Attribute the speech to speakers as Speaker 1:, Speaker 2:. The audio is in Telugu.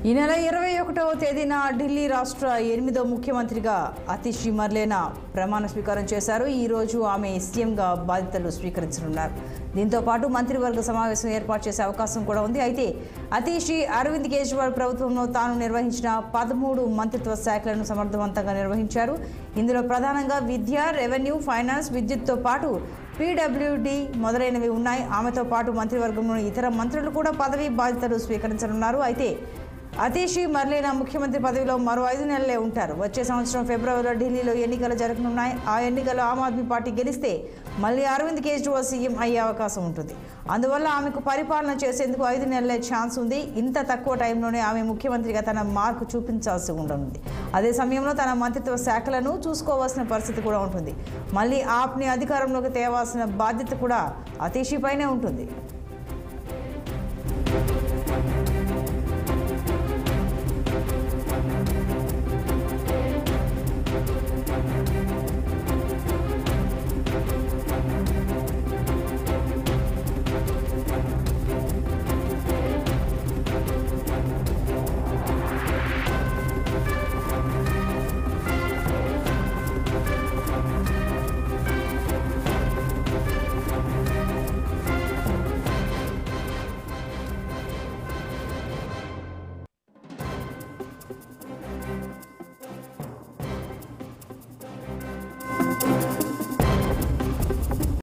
Speaker 1: ఈ నెల 21వ తేదీన ఢిల్లీ రాష్ట్ర 8వ ముఖ్యమంత్రిగా అతిషి మర్లేనా ప్రమాణ స్వీకారం చేశారు. ఈ రోజు ఆమె సీఎంగా బాధ్యతలు స్వీకరించనున్నారు. దీంతో పాటు మంత్రివర్గ సమావేశం ఏర్పాటు చేసే అవకాశం కూడా ఉంది. అయితే అతిషి అరవింద్ కేజ్రీవాల్ ప్రభుత్వంలో తాను నిర్వహించిన 13 మంత్రిత్వ శాఖలను సమర్థవంతంగా నిర్వహించారు. ఇందులో ప్రధానంగా విద్య, రెవెన్యూ, ఫైనాన్స్, విద్యుత్తో పాటు పీడబ్ల్యూడీ మొదలైనవి ఉన్నాయి. ఆమెతో పాటు మంత్రివర్గంలోని ఇతర మంత్రులు కూడా పదవీ బాధ్యతలు స్వీకరించనున్నారు. అయితే అతిషి మర్లేనా ముఖ్యమంత్రి పదవిలో మరో 5 నెలలే ఉంటారు. వచ్చే సంవత్సరం ఫిబ్రవరిలో ఢిల్లీలో ఎన్నికలు జరగనున్నాయి. ఆ ఎన్నికల్లో ఆమ్ ఆద్మీ పార్టీ గెలిస్తే మళ్ళీ అరవింద్ కేజ్రీవాల్ సీఎం అయ్యే అవకాశం ఉంటుంది. అందువల్ల ఆమెకు పరిపాలన చేసేందుకు 5 నెలలే ఛాన్స్ ఉంది. ఇంత తక్కువ టైంలోనే ఆమె ముఖ్యమంత్రిగా తన మార్కు చూపించాల్సి ఉండనుంది. అదే సమయంలో తన మంత్రిత్వ శాఖలను చూసుకోవాల్సిన పరిస్థితి కూడా ఉంటుంది. మళ్ళీ ఆప్ని అధికారంలోకి తేవాల్సిన బాధ్యత కూడా అతిషిపైనే ఉంటుంది.